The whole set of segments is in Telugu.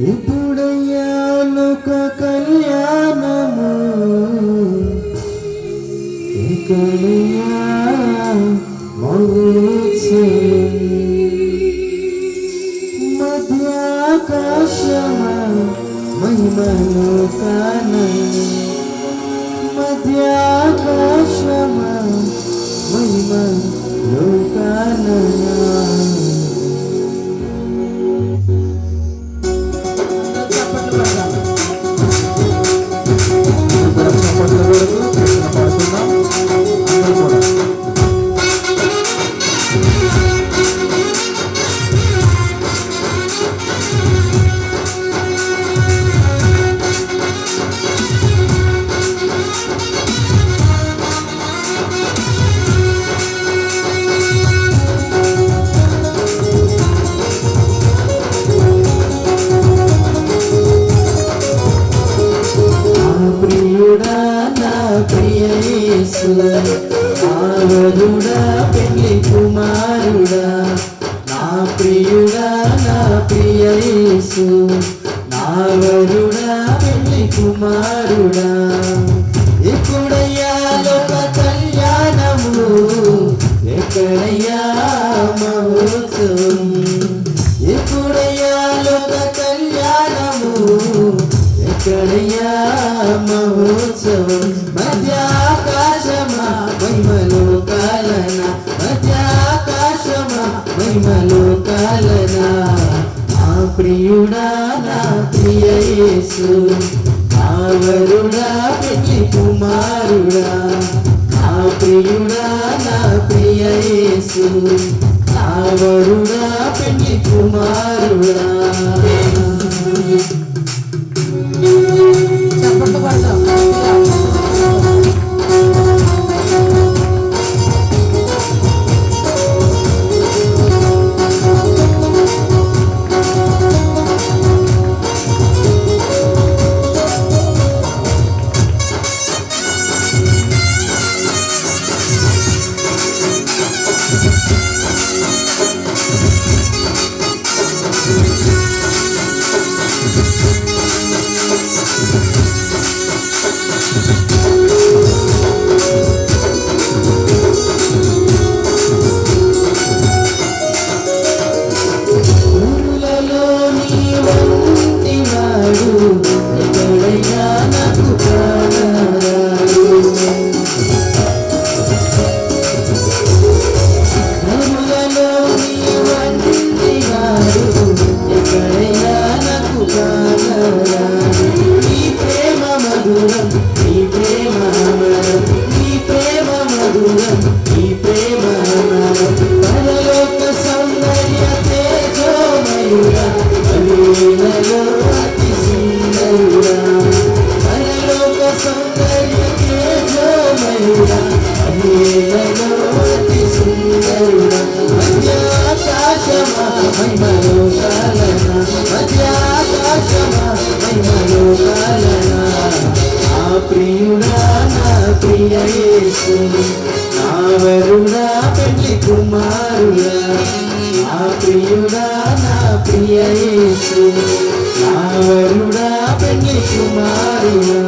ఇప్పుడయ్యా లోక కళ్యాణము ఎక్కడయ్యా మధ్యాకాశమా మహిమలో కానయ్య మధ్యాకాశమా మహిమలో కానయ్య ఆవరుడా పెళ్లి కుమారుడా నా ప్రియుడా నా ప్రియ యేసు నావరుడా పెళ్లి కుమారుడా ఎక్కడయ్యా లోక కళ్యాణము ఎక్కడయ్యా మహోత్సవం ఎక్కడయ్యా లోక కళ్యాణము ఎక్కడయ్యా మహోత్సవం మధ్యాకాశమా మహిమలో కాలన మధ్యాకాశమా మహిమలో కాలన నా ప్రియుడా నా ప్రియ యేసు నావరుడా పెళ్లి కుమారుడా నా ప్రియుడా నా ప్రియ యేసు నావరుడా పెళ్లి కుమారుడా ప్రియ యేసు నావరుడా పెళ్లి కుమారుడా నా ప్రియుడా నా ప్రియ యేసు నావరుడా పెళ్లి కుమారుడా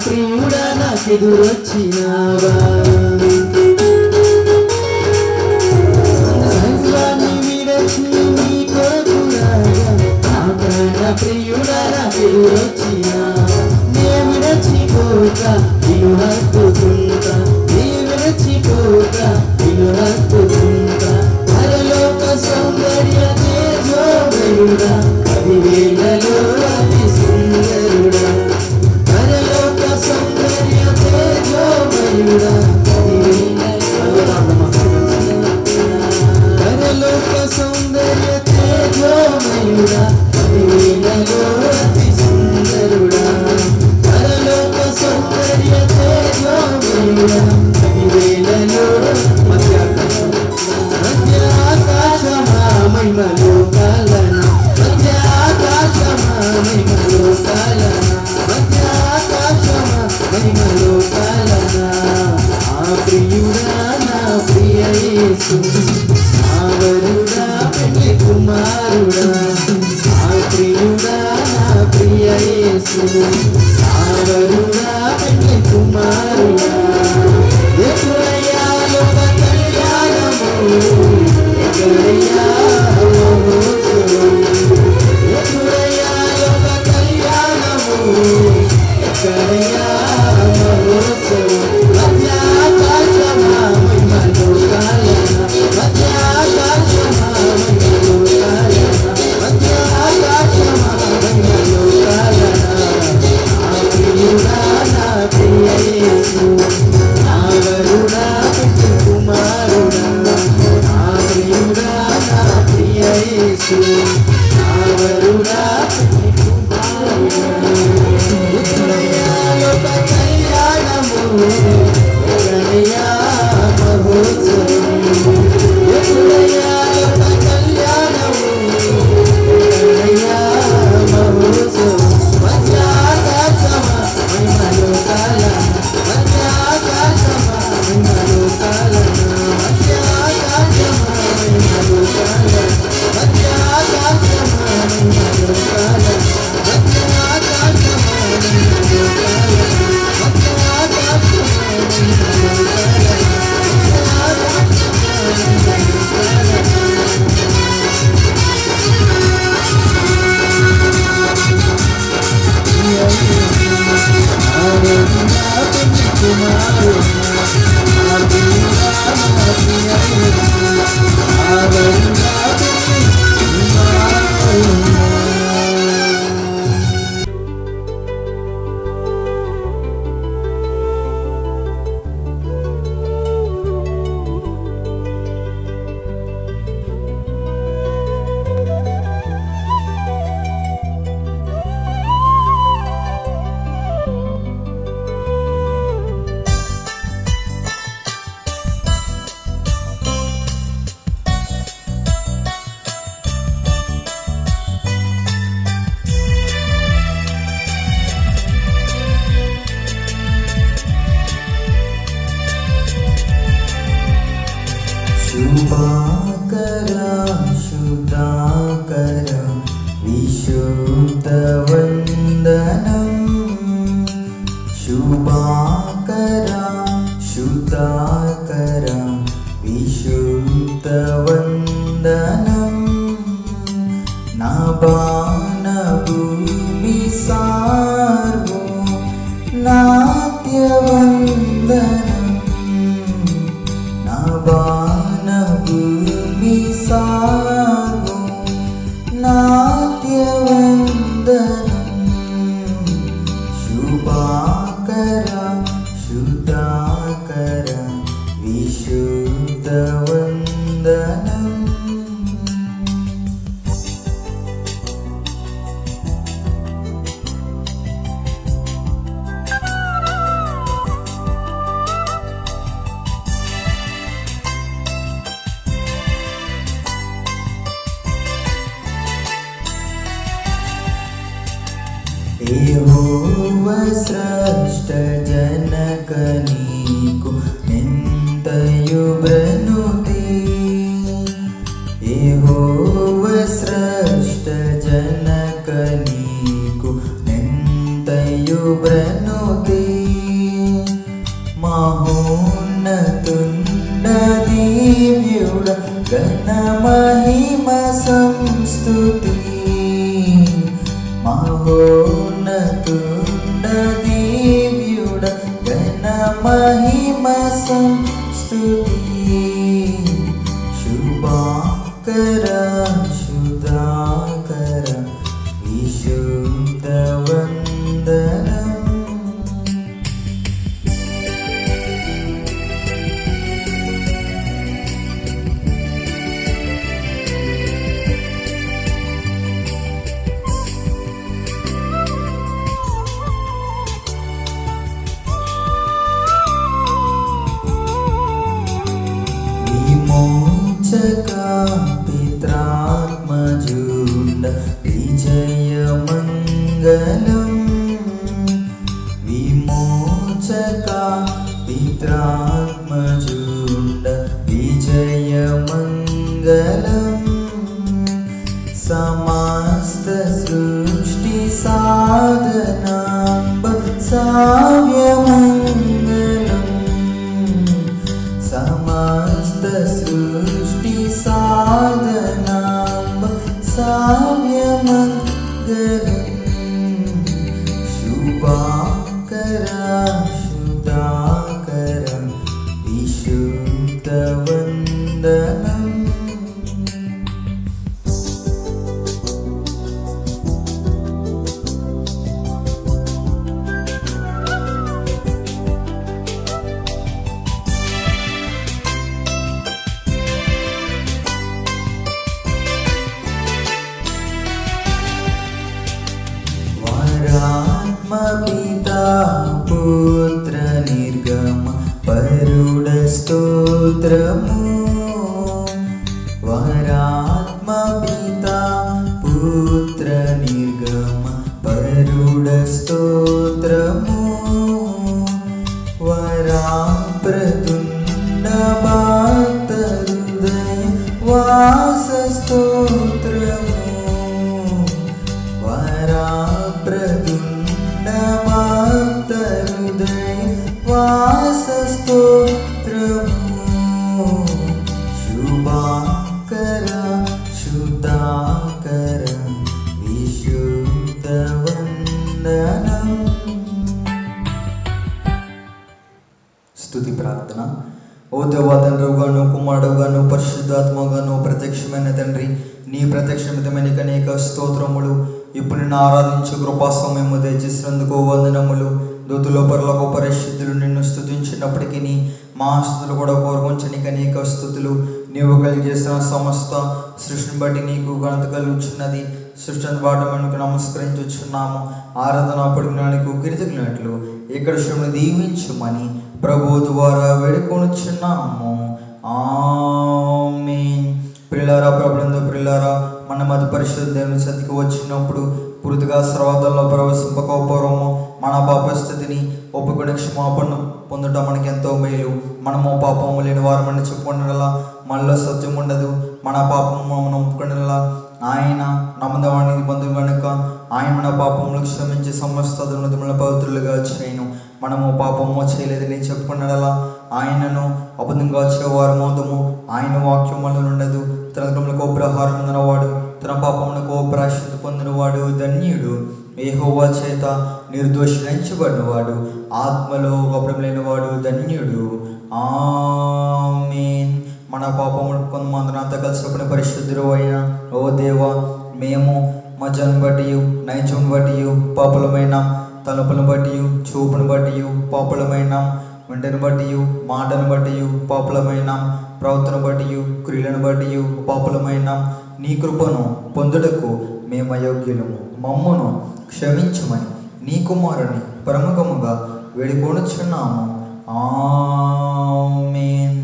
ప్రియుడా నాకెదురొచ్చినావా సంఘాన్ని విరచి నీ కొరకు రాగా నా ప్రాణ ప్రియుడా నాకెదురొచ్చినావా నే విరచిపోక నిన్ను హత్తుకుంటా నే విరచిపోక నిన్ను హత్తుకుంటా పరలోక నావరుడా పెళ్లి కుమారుడా నా ప్రియుడా నా ప్రియ యేసు నావరుడా పెళ్లి కుమారుడా ఎక్కడయ్యా లోక కళ్యాణము ఎక్కడయ్యా మహోత్సవం ఎక్కడయ్యా లోక కళ్యాణము ఎక్కడయ్యా మహోత్సవం మధ్యాకాశమా మహిమలో కాలన మధ్యాకాశమా మహిమలో కాలన మధ్యాకాశమా మహిమలో కాలన నా ప్రియుడా నా ప్రియ యేసు నావరుడా పెళ్లి కుమారుడా నా ప్రియుడా నా ప్రియ యేసు నావరుడా పెళ్లి కుమారుడా ఎక్కడయ్యా లోక కళ్యాణము ఎక్కడయ్యా మహోత్సవం ఎక్కడయ్యా లోక కళ్యాణము ఎక్కడయ్యా మహోత్సవం మధ్యాకాశమా మహిమలో కాలన మధ్యాకాశమా మహిమలో కాలన మధ్యాకాశమా మహిమలో కాలన మధ్యాకాశమా మహిమలో కాలన మధ్యాకాశమా మహిమలో కాలన మధ్యాకాశమా మహిమలో కాలన శుభాకర శుద్ధాకర విశుద్ధవందనం శుభాకర శుద్ధాకర విశుద్ధవందనం నా బాణభూమి సార్వో నాట్యవందనం నా బాణభూమి సార్వో నాట్యవందనం శుభాకర శుద్ధాకర విశుద్ధవందనం యెహోవా స్రష్ట జనక నీకు ఎంతయు బ్రనుతే యెహోవా స్రష్ట జనక నీకు ఎంతయు బ్రనుతే మహోన్నతుండ దివ్యుడ ఘన మహిమ సంస్తుతి మహోన్నతుండ దివ్యుడ ఘన మహిమ సంస్తుతి శుభాకర శుద్ధాకర విశుద్ధవందనం విమోచకా పిత్రాత్మజుండ విజయమంగళం విమోచకా పిత్రాత్మజుండ విజయమంగళం సమస్త సృష్టి సాధనాంబ సావ్యమంగళం సమస్త సృష్టి సాధనాంబ సావ్యమంగళం శుభాకర శుధాకర విశుద్ధవందనం పితా పుత్ర నిర్గమ పరుడ స్తోత్రము వరాత్మ పితా పుత్ర నిర్గమ పరుడ స్తోత్రము వరా ప్రతుండ భక్త హృదయ వాస స్తోత్రము వరా ప్రతుండ భక్త హృదయ వాస స్తోత్రము శుభాకర శుద్ధాకర విశుద్ధవందనం. స్తుతి ప్రార్థన. ఓ దేవా తండ్రిగాను కుమారుడుగాను పరిశుద్ధాత్మగాను ప్రత్యక్షమైన తండ్రి, నీ ప్రత్యక్షమితమైన అనేక స్తోత్రములు. ఇప్పుడు నిన్ను ఆరాధించు కృపా సమయము దయచేసినందుకు వందనములు. దూతులో పరలోక పరిశుద్ధులు నిన్ను స్తుతించినప్పటికీ మా స్తుతులు కూడా కోరుకొంచడానికి అనేక స్తుతులు. నీవు కలిగేసిన సమస్త సృష్టిని బట్టి నీకు ఘనత కలుగుచున్నది. సృష్టిని బాటు మనకు నమస్కరించుచున్నాము. ఆరాధన పడినానికి కీర్తికినట్లు ఇక్కడ శ్రమను దీవించుమని ప్రభు ద్వారా వేడుకొనుచున్నాము. ఆమేన్. ప్రియులారా, ప్రభునందు ప్రియులారా, మన మధ్య పరిశుద్ధ దేవుని సన్నిధికి వచ్చినప్పుడు పూర్తిగా సర్వాదంలో ప్రవేశింపకపోవడము, మన పాప స్థితిని ఒప్పుకొని క్షమాపణ పొందడం మనకి ఎంతో మేలు. మనము పాపము లేని వారమని చెప్పుకునేలా మనలో సత్యం ఉండదు. మన పాపము మనం ఒప్పుకునేలా ఆయన నమ్మదవాణి బంధువు కనుక ఆయన మన పాపములు క్షమించి సమస్త దుర్నతములను పవిత్రులుగా చేయను. మనము పాపము చేయలేదని చెప్పుకునేలా ఆయనను అబద్ధంగా చేవారు మోదము. ఆయన వాక్యములో ఉండదు. తన క్రమలకు ప్రహారం పొందినవాడు, తన పాపములకు ప్రాయశ్చిత్త పొందినవాడు ధన్యుడు. యెహోవా చేత నిర్దోషించబడినవాడు, ఆత్మలో గొప్పం లేనివాడు ధన్యుడు. ఆమేన్. మన పాపములు కొంతమంది అంతా కలిసినప్పుడు పరిశుద్ధుడు అయిన ఓ దేవా, మేము మా జన్మ బట్టి నైజం బట్టి పాపులమైన, తలుపులను బట్టి చూపును బట్టి పాపులమైన, వెంటను బట్టి మాటను బట్టి పాపులమైన, ప్రవర్తన బట్టి క్రియలను బట్టి పాపులమైన, నీ కృపను పొందుటకు మేము అయోగ్యులము. మమ్మును క్షమించమని నీ కుమారుని ప్రముఖముగా వేడుకొనుచున్నాము. ఆమేన్.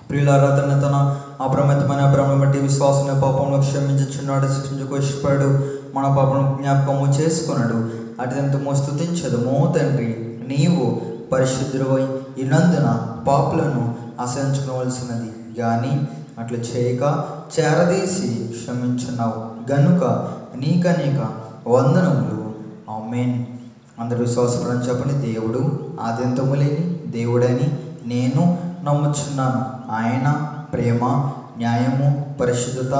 ప్రియులారా, తన అప్రమత్తమైన భ్రమను బట్టి విశ్వాసమైన పాపమును క్షమించుచున్నాడు, శిక్షించుకు ఇష్టపడు, మన పాపను జ్ఞాపకము చేసుకున్నాడు. అత్యంతము స్తుతించదుము. తండ్రి, నీవు పరిశుద్ధుడవై ఇన్నందున పాపులను ఆశ్రయించుకోవలసినది కానీ అట్లు చేయక చేరదీసి క్షమించున్నావు గనుక నీకనేక వందనములు. ఆమేన్. అందరూ విశ్వాసపడని చెప్పని, దేవుడు ఆద్యంతము లేని దేవుడని నేను నమ్ముచున్నాను. ఆయన ప్రేమ, న్యాయము, పరిశుద్ధత,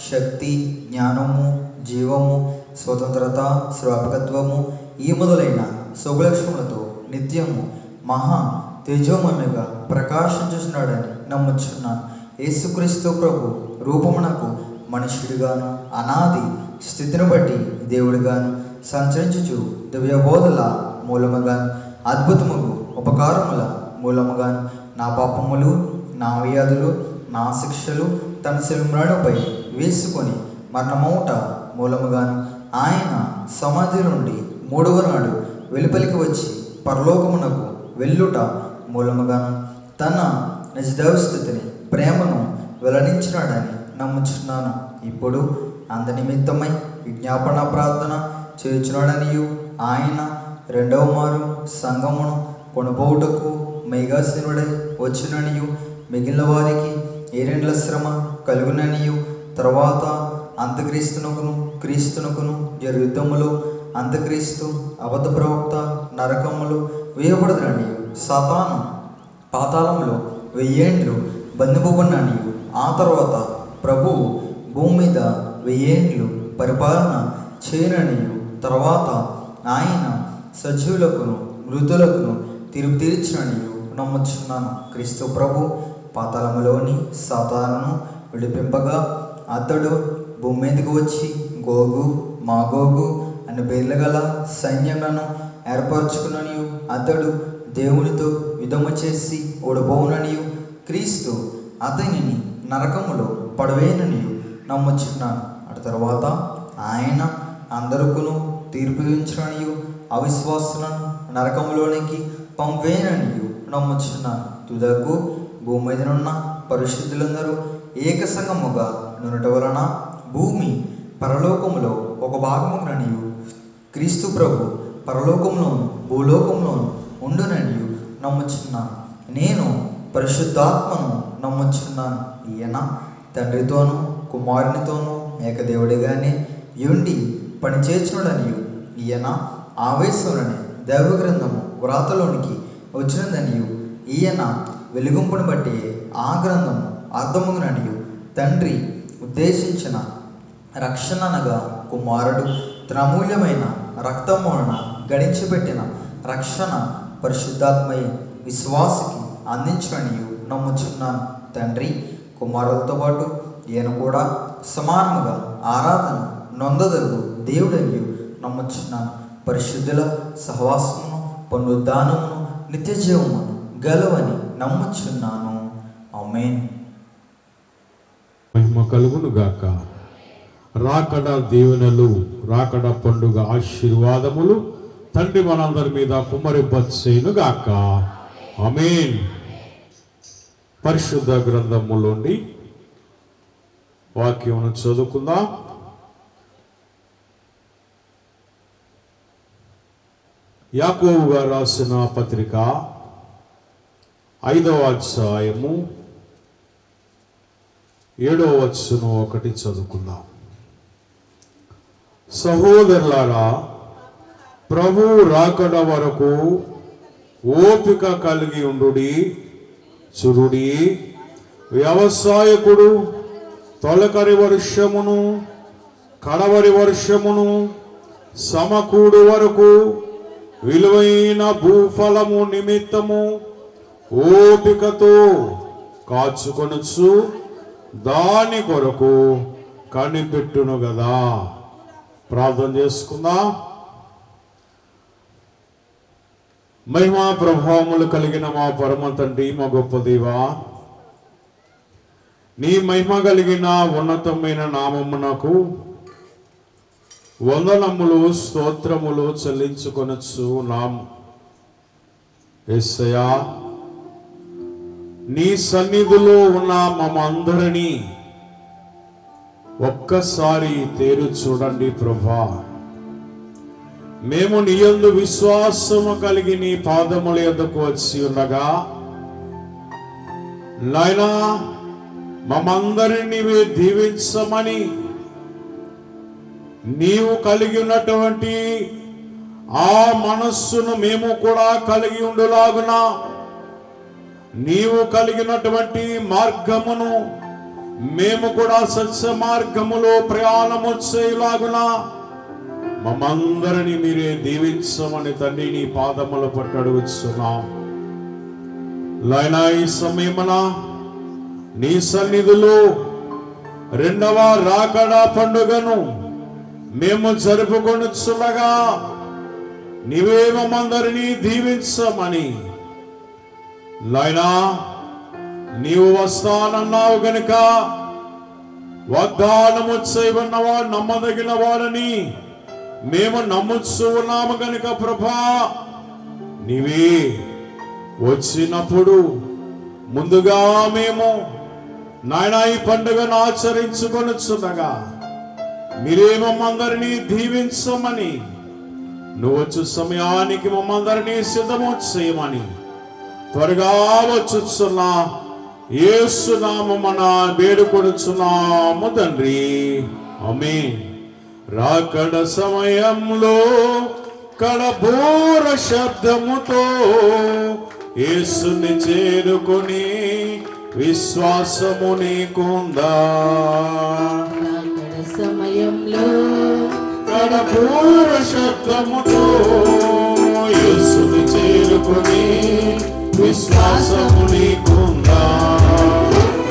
శక్తి, జ్ఞానము, జీవము, స్వతంత్రత, స్వాపకత్వము ఈ మొదలైన శుభలక్షణములతో నిత్యము మహా తేజోమయముగా ప్రకాశించుచున్నాడని నమ్ముచున్నాను. యేసుక్రీస్తు ప్రభు రూపమునకు మనుష్యుడిగాను అనాది స్థితిని బట్టి దేవుడిగాను సంచరించుచు దివ్యబోధల మూలముగాను అద్భుతముగు ఉపకారముల మూలముగాను నా పాపములు, నా వ్యాధులు, నా శిక్షలు తన శిలుమరణపై వేసుకొని మరణమౌట మూలముగాను ఆయన సమాధి నుండి మూడవ నాడు వెలుపలికి వచ్చి పరలోకమునకు వెళ్ళుట మూలముగాను తన నిజదైవస్థితిని ప్రేమను వెల్లడించినాడని నమ్ముచున్నాను. ఇప్పుడు అంద నిమిత్తమై విజ్ఞాపన ప్రార్థన చేయుచున్నాడనియు ఆయన రెండవ మారు సంగమును కొనుపోవుటకు మేఘాసీనుడై వచ్చిననియు మిగిలిన వారికి ఏరేండ్ల శ్రమ కలుగుననియు, తర్వాత క్రీస్తునకును జరు యుద్ధములో అంత్యక్రీస్తు అబద్ధ ప్రవక్త నరకములు వేయబడదనియు, సాతాను పాతాళంలో 1000 ఏండ్లు బంధింపబడిననియు, ఆ తర్వాత ప్రభువు భూమి మీద 1000 ఏండ్లు పరిపాలన చేయననియు, తర్వాత ఆయన సజీవులకును మృతులకును తీర్పు తీర్చుననియు నమ్ముచున్నాను. క్రీస్తు ప్రభు పాతాళములోని సాతానును విడిపింపగా అతడు భూమి మీదకు వచ్చి గోగు మాగోగు అనే పేర్లు గల సైన్యములను ఏర్పరచుకుననియు, అతడు దేవునితో యుద్ధము చేసి ఓడిపోవుననియు, క్రీస్తు అతనిని నరకములో పడవేయననియు నమ్ముచున్నాను. అటు తర్వాత ఆయన అందరికును తీర్పు ఇచ్చుననియు, అవిశ్వాసులను నరకములోనికి పంపేయననియు నమ్ముచున్నాను. తుదకు భూమి మీదనున్న పరిశుద్ధులందరూ ఏక సంగముగా నునుట వలన భూమి పరలోకములో ఒక భాగముననియు, క్రీస్తు ప్రభు పరలోకంలోను భూలోకంలోను ఉండుననియు నమ్ముచున్నాను. నేను పరిశుద్ధాత్మను నమ్ముచున్నాను. ఈయన తండ్రితోనూ కుమారునితోనూ ఏకదేవుడిగానే యుండి పనిచేర్చుననియు, ఈయన ఆవేశంలోనే దైవ గ్రంథము వ్రాతలోనికి వచ్చినదనియు, ఈయన వెలుగుంపును బట్టి ఆ గ్రంథము అర్థమగుననియు, తండ్రి ఉద్దేశించిన రక్షణ అనగా కుమారుడు తన అమూల్యమైన రక్తము వలన గడించిపెట్టిన రక్షణ పరిశుద్ధాత్మయే విశ్వాసికి అందించననియు నమ్ముచున్నాను. తండ్రి కుమారులతో పాటు ఈయన కూడా సమానముగా ఆరాధన నొందదగు దేవుడనియు నమ్ముచున్నాను. పరిశుద్ధుల సహవాసమును పునరుద్ధానమును నిత్య జీవమును గలవని నమ్ముచున్నాను. ఆమేన్. మహిమ కలుగును గాక. రాకడ దీవెనలు, రాకడ పండుగ ఆశీర్వాదములు తండ్రి మనందరి మీద కుమ్మరింపచేయును గాక. ఆమేన్. పరిశుద్ధ గ్రంథములోని వాక్యమును చదువుకుందాం. యాకోబు గారు రాసిన పత్రిక 5వ అధ్యాయము 7వ వచనం 1 చదువుకుందాం. సహోదరులారా, ప్రభు రాకడ వరకు ఓపిక కలిగి ఉండుడి. చురుడి. వ్యవసాయకుడు తొలకరి వర్షమును కడవరి వర్షమును సమకూడు వరకు విలువైన భూఫలము నిమిత్తము ఓపికతో కాచుకొనుచు దాని కొరకు కనిపెట్టును గదా. ప్రార్థన చేసుకుందాం. మహిమా ప్రభావములు కలిగిన మా పరమ తండ్రి, మా గొప్ప దేవా, నీ మహిమ కలిగిన ఉన్నతమైన నామమునకు వందనములు స్తోత్రములు చెల్లించుకొనొచ్చు నాం. యేసయ్యా, నీ సన్నిధిలో ఉన్న మమ్మందరినీ ఒక్కసారి తేరు చూడండి ప్రభా. మేము నీ యందు విశ్వాసము కలిగి నీ పాదముల యొద్దకు వచ్చి ఉండగా, నాయనా మమ్మందరినీ నీవే దీవించమని, నీవు కలిగి ఉన్నటువంటి ఆ మనస్సును మేము కూడా కలిగి ఉండులాగున, నీవు కలిగినటువంటి మార్గమును మేము కూడా సత్య మార్గములో ప్రయాణము చేయలాగున మమ్మందరినీ మీరే దీవించమని తండ్రి నీ పాదముల పట్టు అడుగుతున్నాం. నాయనా, ఈ సమయమున నీ సన్నిధిలో రెండవ రాకడ పండుగను మేము జరుపుకొనుచుండగా నీవే మమ్మందరినీ దీవించమని, నాయనా నీవు వస్తానన్నావు గనుక వాగ్దానము చేయబడినవాడు నమ్మదగిన వాడని మేము నమ్ముచూ ఉన్నాము గనుక ప్రభా, నీవే వచ్చినప్పుడు ముందుగా మేము నాయనా ఈ పండుగను ఆచరించుకొనుచుండగా మీరే మమ్మందరినీ దీవించమని, నువ్వు వచ్చు సమయానికి మమ్మందరినీ సిద్ధము చేయమని త్వరగా వచ్చుచున్న యేసు నామమున వేడుకొనుచున్నాము తండ్రి, ఆమేన్. రాకడ సమయంలో కడబోర శబ్దముతో యేసుని చేరుకొని విశ్వాసము నీకుందా? రాకడ సమయంలో కడబోర శబ్దముతో యేసుని చేరుకొని విశ్వాసము నీకుందా?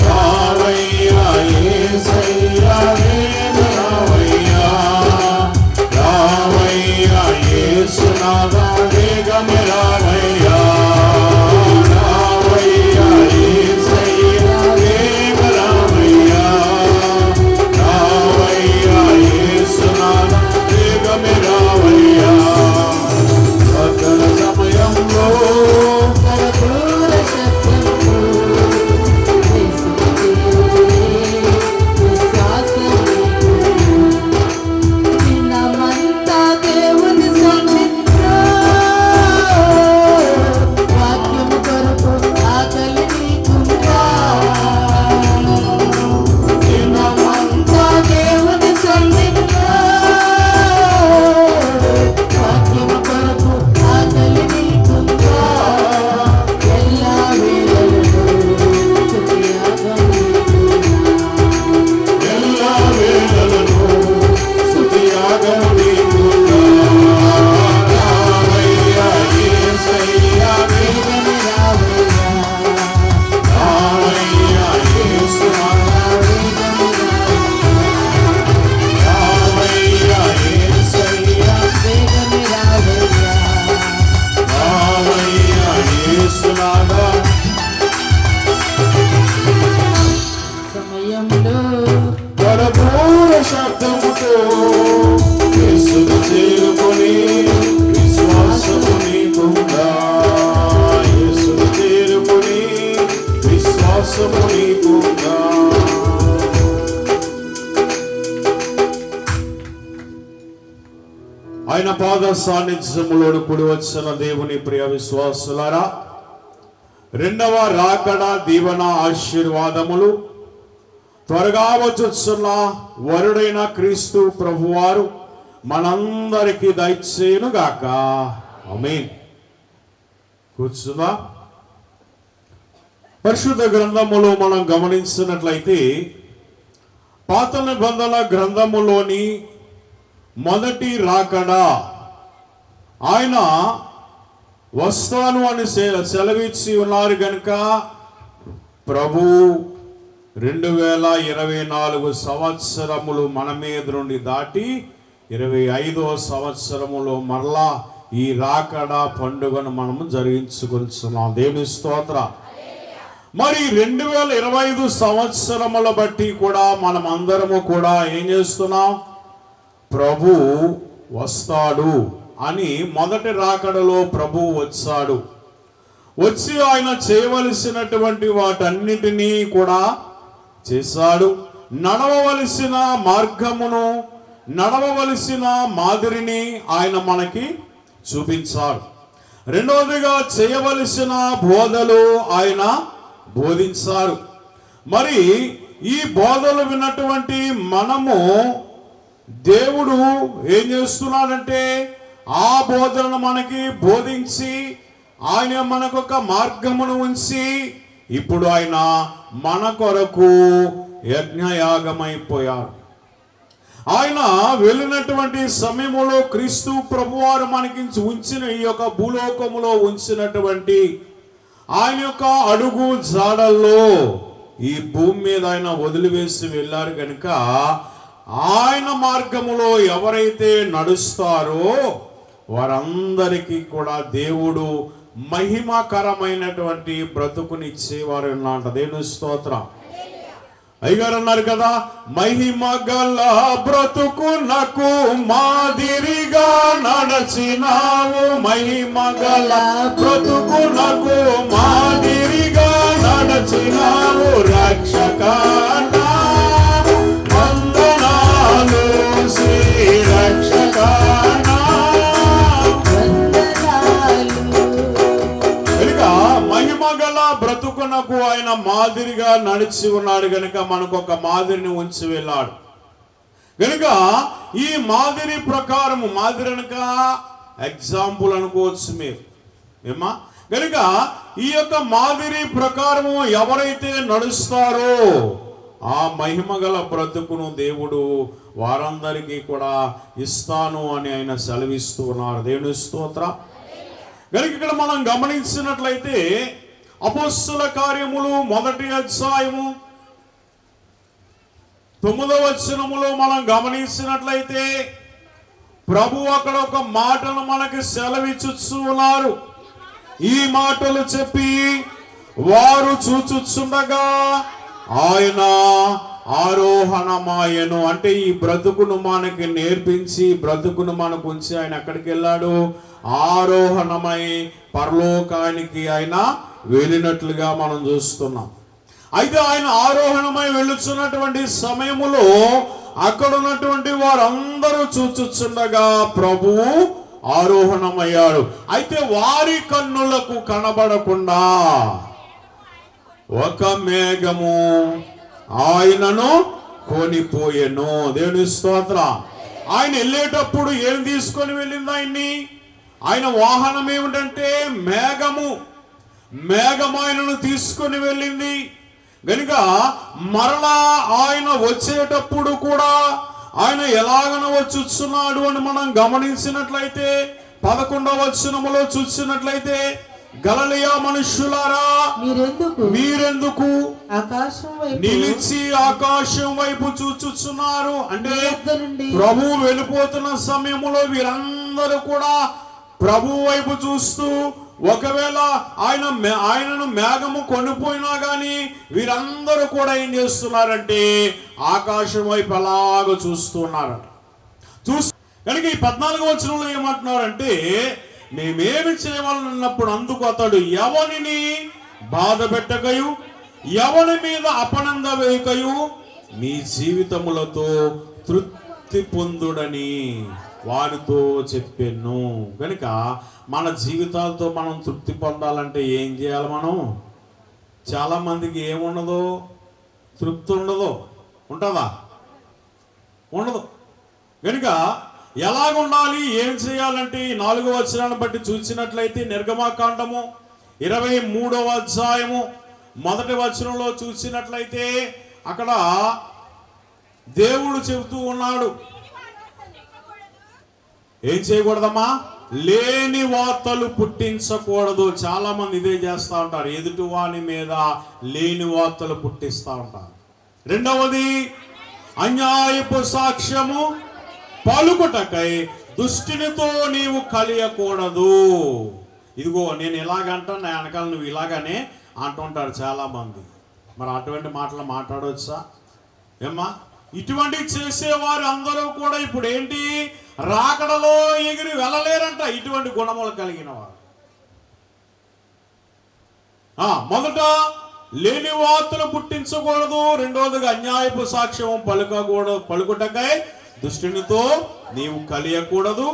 రావయ్యా యేసయ్యా, రావయ్యా, రావయ్యా యేసునాథా, వేగమే రావయ్యా, రావయ్యా యేసయ్యా, వేగ రావయ్యా, రావయ్యా యేసునాథా, వేగమే రావయ్యా. రాకడ సమయంలో కడబోర శబ్దముతో యేసుని చేరుకొని విశ్వాసము దినమంతా దేవుని సన్నిధిలో వాక్యము కొరకు ఆకలి నీకుందా? దినమంతా దేవుని సన్నిధిలో వాక్యము కొరకు ఆకలి నీకుందా? ఎల్లా వేళలలో స్తుతియాగం ఎల్లా వేళలలో స్తుతియాగము నీకుందా? రావయ్యా యేసయ్యా, వేగమే రావయ్యా, రావయ్యా యేసునాథా, రావయ్యా యేసయ్యా, వేగమే రావయ్యా. రావయ్యా యేసునాథా. సమయంలో కడబోర శబ్దముతో యేసుని చేరుకొని విశ్వాసము నీకుందా? యేసుని చేరుకొని విశ్వాసము నీకుందా? ఆయన పాద సాన్నిధ్యములోని కూడి వచ్చిన దేవుని ప్రియ విశ్వాసులారా, రెండవ రాకడ దీవెన ఆశీర్వాదములు త్వరగా వచ్చుచున్న వరుడైన క్రీస్తు ప్రభువారు మనందరికీ దయచేయును గాక. ఆమేన్. కూర్చుందా? పరిశుద్ధ గ్రంథములో మనం గమనించినట్లయితే పాత నిబంధన గ్రంథములోని మొదటి రాకడ ఆయన వస్తాను అని సెలవిచ్చి ఉన్నారు గనుక ప్రభు 2024 సంవత్సరములు మన మీద నుండి దాటి 25వ సంవత్సరములో మరలా ఈ రాకడ పండుగను మనము జరిగించుకుంటున్నాం. దేవుని స్తోత్ర. మరి 2025 సంవత్సరముల బట్టి కూడా మనం అందరము కూడా ఏం చేస్తున్నాం? ప్రభు వస్తాడు అని మొదటి రాకడలో ప్రభు వచ్చాడు. వచ్చి ఆయన చేయవలసినటువంటి వాటన్నిటినీ కూడా చేశాడు. నడవవలసిన మార్గమును, నడవవలసిన మాదిరిని ఆయన మనకి చూపించాడు. రెండవదిగా చేయవలసిన బోధలు ఆయన బోధించారు. మరి ఈ బోధలు విన్నటువంటి మనము దేవుడు ఏం చేస్తున్నాడంటే ఆ బోధనను మనకి బోధించి ఆయన మనకు ఒక మార్గమును ఉంచి ఇప్పుడు ఆయన మన కొరకు యజ్ఞయాగమైపోయారు. ఆయన వెళ్ళినటువంటి సమయంలో క్రీస్తు ప్రభువారు మనకి ఉంచిన ఈ యొక్క భూలోకములో ఉంచినటువంటి ఆయన యొక్క అడుగు జాడల్లో ఈ భూమి మీద ఆయన వదిలివేసి వెళ్ళారు కనుక ఆయన మార్గములో ఎవరైతే నడుస్తారో వారందరికీ కూడా దేవుడు మహిమకరమైనటువంటి బ్రతుకునిచ్చేవారు అన్నమాట. దేవుని స్తోత్రం. అయ్యగారు అన్నారు కదా, మహిమ గల బ్రతుకునకు మాదిరిగా నడచినావు, మహిమ గల బ్రతుకునకు మాదిరిగా నడచినావు రక్షకా, వందనాలు శ్రీ రక్షకా. మహిమ గల బ్రతుకునకు ఆయన మాదిరిగా నడిచి ఉన్నాడు గనుక మనకు ఒక మాదిరిని ఉంచి వెళ్ళాడు గనుక ఈ మాదిరి ప్రకారము, మాదిరి అనక ఎగ్జాంపుల్ అనుకోవచ్చు మీరు ఏమా. గనుక ఈ యొక్క మాదిరి ప్రకారము ఎవరైతే నడుస్తారో ఆ మహిమగల బ్రతుకును దేవుడు వారందరికీ కూడా ఇస్తాను అని ఆయన సెలవిస్తూ ఉన్నారు. దేవుని స్తోత్రం. కనుక ఇక్కడ మనం గమనించినట్లయితే అపొస్తలుల కార్యములు 1వ అధ్యాయము 9వ వచనములో మనం గమనించినట్లయితే ప్రభు అక్కడ ఒక మాటను మనకి సెలవిచ్చుచు ఉన్నారు. ఈ మాటలు చెప్పి వారు చూచుచుండగా ఆయన ఆరోహణమాయను. అంటే ఈ బ్రతుకును మనకి నేర్పించి, బ్రతుకును మనకు ఉంచి ఆయన ఎక్కడికి వెళ్ళాడు? ఆరోహణమై పరలోకానికి ఆయన వెళ్ళినట్లుగా మనం చూస్తున్నాం. అయితే ఆయన ఆరోహణమై వెళ్ళుచున్నటువంటి సమయములో అక్కడ ఉన్నటువంటి వారందరూ చూచుచుండగా ప్రభువు ఆరోహణమయ్యాడు. అయితే వారి కన్నులకు కనబడకుండా ఒక మేఘము ఆయనను కొనిపోయెను. దేవుని స్తోత్రం. ఆయన వెళ్ళేటప్పుడు ఏం తీసుకొని వెళ్ళింది ఆయన్ని? ఆయన వాహనం ఏమిటంటే మేఘము. మేఘము ఆయనను తీసుకొని వెళ్ళింది. గనుక మరలా ఆయన వచ్చేటప్పుడు కూడా ఆయన ఎలాగన వచ్చుచున్నాడు అని మనం గమనించినట్లయితే 11వ వచనములో చూసినట్లయితే, గలిలయ మనుష్యులారా మీరెందుకు ఆకాశం వైపు నిలిచి ఆకాశం వైపు చూచుచున్నారు? అంటే ప్రభు వెళ్ళిపోతున్న సమయంలో వీరందరూ కూడా ప్రభు వైపు చూస్తూ, ఒకవేళ ఆయనను మేఘము కొనిపోయినా గాని వీరందరూ కూడా ఏం చేస్తున్నారంటే ఆకాశం వైపు అలాగ చూస్తున్నారట. కనుక ఈ 14వ వచనంలో ఏమంటున్నారంటే, మేమేమి చేయవాలన్నప్పుడు అందుకు అతడు ఎవరిని బాధ పెట్టకయు ఎవరి మీద అపనంద వేయకయు మీ జీవితములతో తృప్తి పొందుడని వారితో చెప్పాను. కనుక మన జీవితాలతో మనం తృప్తి పొందాలంటే ఏం చేయాలి? మనం చాలా మందికి ఏముండదు, తృప్తి ఉండదు. ఉంటుందా? ఉండదు. కనుక ఎలాగుండాలి, ఏం చేయాలంటే 4వ వచనాన్ని బట్టి చూసినట్లయితే నిర్గమకాండము 23వ అధ్యాయము 1వ వచనంలో చూసినట్లయితే అక్కడ దేవుడు చెబుతూ ఉన్నాడు, ఏం చేయకూడదమ్మా? లేని వార్తలు పుట్టించకూడదు. చాలా మంది ఇదే చేస్తూ ఉంటారు, ఎదుటి వాని మీద లేని వార్తలు పుట్టిస్తూ ఉంటారు. రెండవది, అన్యాయపు సాక్ష్యము పలుకుటకై దుష్టునితో నీవు కలియకూడదు. ఇదిగో నేను ఇలాగంటాను, నా వెనకాల నువ్వు ఇలాగనే అంటుంటారు చాలా మంది. మరి అటువంటి మాటలు మాట్లాడవచ్చా ఏమ్మా? ఇటువంటి చేసేవారు అందరూ కూడా ఇప్పుడు ఏంటి, రాకడలో ఎగిరి వెళ్ళలేరంట. ఇటువంటి గుణములు కలిగిన వారు మొదట లేని వార్తలు పుట్టించకూడదు. రెండవదిగా అన్యాయపు సాక్ష్యం పలుకుటకై దుష్టునితో నీవు కలియకూడదు.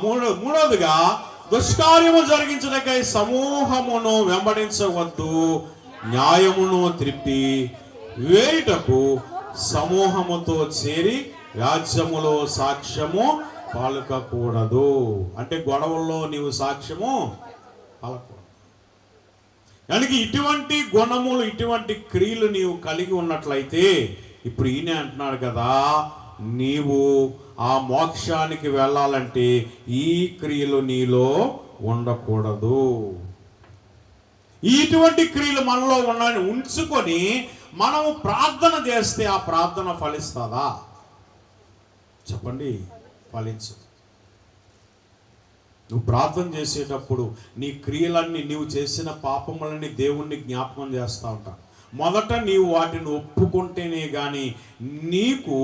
మూడవదిగా దుష్కార్యము జరిగించటకై సమూహమును వెంబడించవద్దు. న్యాయమును త్రిప్పి వేయుటకు సమూహముతో చేరి రాజ్యములో సాక్ష్యము పలకకూడదు. అంటే గొడవల్లో నీవు సాక్ష్యము పలకూడదు. కనుక ఇటువంటి గుణములు, ఇటువంటి క్రియలు నీవు కలిగి ఉన్నట్లయితే, ఇప్పుడు ఈయన అంటున్నాడు కదా, నీవు ఆ మోక్షానికి వెళ్ళాలంటే ఈ క్రియలు నీలో ఉండకూడదు. ఇటువంటి క్రియలు మనలో ఉంచుకొని మనము ప్రార్థన చేస్తే ఆ ప్రార్థన ఫలిస్తుందా? చెప్పండి, ఫలించు. నువ్వు ప్రార్థన చేసేటప్పుడు నీ క్రియలన్నీ, నీవు చేసిన పాపములన్నీ దేవుణ్ణి జ్ఞాపకం చేస్తూ ఉంటావు. మొదట నీవు వాటిని ఒప్పుకుంటేనే కానీ నీకు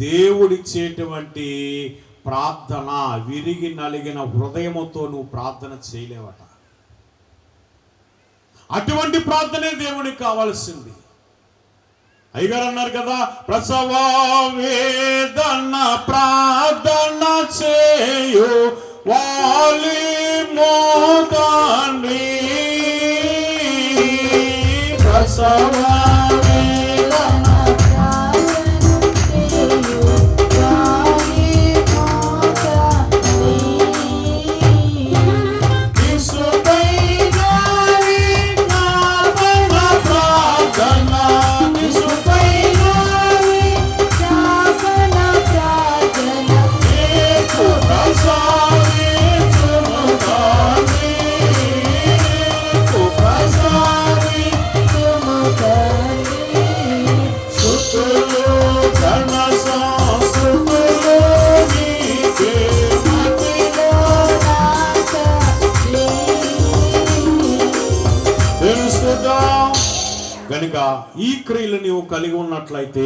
దేవుడిచ్చేటువంటి ప్రార్థన, విరిగి నలిగిన హృదయముతో నువ్వు ప్రార్థన చేయలేవట. అటువంటి ప్రార్థనే దేవునికి కావాల్సింది. అయ్యగారు అన్నారు కదా, ప్రసవ వేదన ప్రార్థన చేయు వాలి మోదాన్ని కనుక ఈ క్రియలు నీవు కలిగి ఉన్నట్లయితే